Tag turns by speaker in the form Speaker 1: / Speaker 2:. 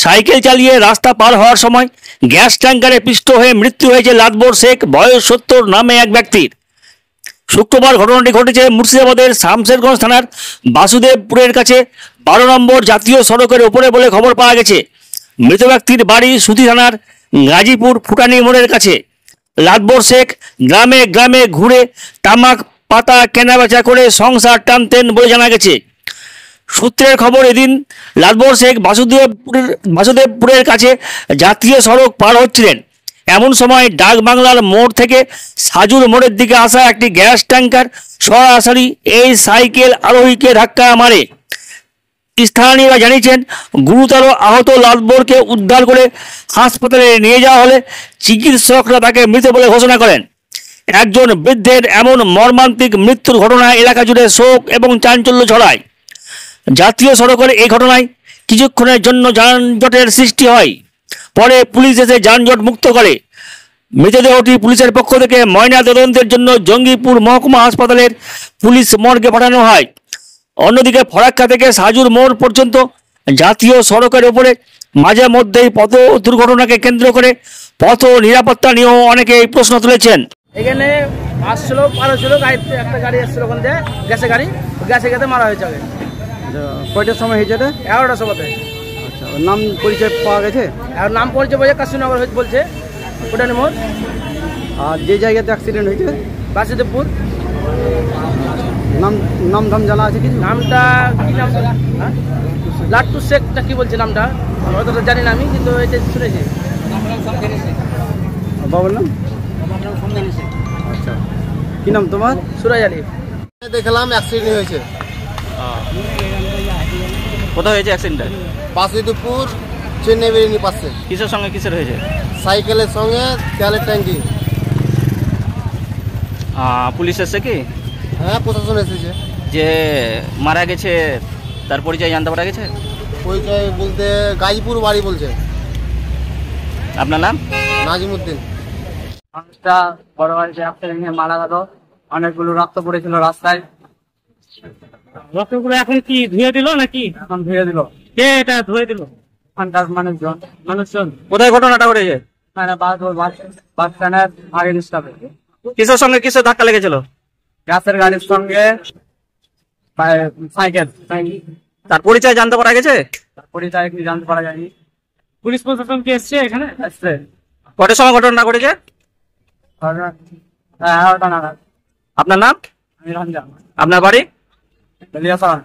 Speaker 1: Cycle চালিয়ে রাস্তা পার হওয়ার সময় গ্যাস ট্যাঙ্কারে পিষ্ট হয়ে মৃত্যু হয়েছে লাদবর শেখ বয়স ৭০ নামে এক ব্যক্তির। শুক্রবার ঘটনাটি ঘটেছে মুর্শিদাবাদের শামশেরগঞ্জ থানার বাসুদেবপুরের কাছে ১২ নম্বর জাতীয় সড়কের ওপরে বলে খবর পাওয়া গেছে। মৃত ব্যক্তির বাড়ি সুতি থানার গাজীপুর ফুটানি মোড়ের কাছে। লাদবর শেখ গ্রামে গ্রামে ঘুরে তামাক পাতা কেনাবেচা করে সংসার টানতেন বলে জানা গেছে। সূত্রের খবর, এদিন লাদবর শেখ বাসুদেবপুরের কাছে জাতীয় সড়ক পার হচ্ছিলেন। এমন সময় ডাক বাংলার মোড় থেকে সাজুর মোড়ের দিকে আসা একটি গ্যাস ট্যাঙ্কার সরাসরি এই সাইকেল আরোহীকে ধাক্কা মারে। স্থানীয়রা জানিয়েছেন, গুরুতর আহত লাদবরকে উদ্ধার করে হাসপাতালে নিয়ে যাওয়া হলে চিকিৎসকরা তাকে মৃত বলে ঘোষণা করেন। একজন বৃদ্ধের এমন মর্মান্তিক মৃত্যুর ঘটনায় এলাকা জুড়ে শোক এবং চাঞ্চল্য ছড়ায়। জাতীয় সড়কের এই ঘটনায় কিছুক্ষণের জন্য যানজটের সৃষ্টি হয়, পরে পুলিশ এসে যানজট মুক্ত করে। মৃতদেহটি পুলিশের পক্ষ থেকে ময়না তদন্তের জন্য জঙ্গিপুর মহকুমা হাসপাতালের পুলিশ মর্গে পাঠানো হয়। অন্যদিকে ফরাক্কা থেকে সাজুর মোড় পর্যন্ত জাতীয় সড়কের ওপরে মাঝে মধ্যেই পথ দুর্ঘটনাকে কেন্দ্র করে পথ নিরাপত্তা নিয়েও অনেকে এই প্রশ্ন তুলেছেন।
Speaker 2: এখানে আসছিল পার হচ্ছিল, গাড়িতে একটা গাড়ি আসছিল ওখান থেকে, গ্যাসের গাড়ি, গ্যাসে গেতে মারা হয়েছে। আগে
Speaker 3: কয়টার সময় হয়েছে এটা?
Speaker 2: 11টার সময়।
Speaker 3: আচ্ছা, ওর নাম পরিচয় পাওয়া গেছে?
Speaker 2: আর নাম পরিচয় বলছে কাশীনগর বলছে, ফুটানি মোড়।
Speaker 3: আর যে জায়গাতে অ্যাক্সিডেন্ট হয়েছে
Speaker 2: বাসুদেবপুর।
Speaker 3: নাম ধাম জানা আছে কিছু?
Speaker 2: নামটা কি নাম? লাট্টু শেখটা কি বলছে নামটা, অতটা জানি না আমি, কিন্তু এটা শুনেছি।
Speaker 3: বাবার নাম? আচ্ছা, কি নাম তোমার?
Speaker 2: সুরাজ আলী।
Speaker 4: দেখলাম অ্যাক্সিডেন্ট হয়েছে।
Speaker 1: কোথায় হয়েছে অ্যাক্সিডেন্টটা?
Speaker 4: বাসুদেবপুর চেন্নাই বেরিয়ে পাশে।
Speaker 1: কিসের সঙ্গে কিসের হয়েছে?
Speaker 4: সাইকেলের সঙ্গে তেলের ট্যাঙ্কি।
Speaker 1: পুলিশ এসছে কি?
Speaker 4: হ্যাঁ, প্রশাসন এসেছে।
Speaker 1: যে মারা গেছে তার পরিচয় জানতে পারা গেছে?
Speaker 4: পরিচয় বলতে গাজীপুর বাড়ি বলছে।
Speaker 1: আপনার নাম?
Speaker 4: নাজিমুদ্দিন।
Speaker 3: মানুষটা বড় বাড়িতে অ্যাক্সিডেন্টে মারা গেল, অনেকগুলো রক্ত পড়েছিল রাস্তায়।
Speaker 2: রক্তগুলো এখন কি ধুয়ে দিল নাকি?
Speaker 3: এখন ধুয়ে দিল।
Speaker 2: কে এটা ধুয়ে দিল?
Speaker 3: ওখানকার মানুষজন।
Speaker 1: কোথায় ঘটনাটা ঘটেছে?
Speaker 3: মানে বাস স্ট্যান্ডের আগের স্টপে।
Speaker 1: কিসের সঙ্গে কিসের ধাক্কা লেগেছিল?
Speaker 3: গ্যাসের গাড়ির সঙ্গে সাইকেল।
Speaker 1: তার পরিচয় জানতে পারা গেছে?
Speaker 3: পরিচয় কি জানতে পারা যায়নি।
Speaker 2: পুলিশ প্রশাসন কি এসছে এখানে?
Speaker 3: আসছে।
Speaker 1: কটার সময় ঘটনা ঘটেছে?
Speaker 3: 11টা নাগাদ।
Speaker 1: আপনার নাম?
Speaker 3: আমি রঞ্জন।
Speaker 1: আপনার বাড়ি?
Speaker 3: বেলিয়াপাড়া।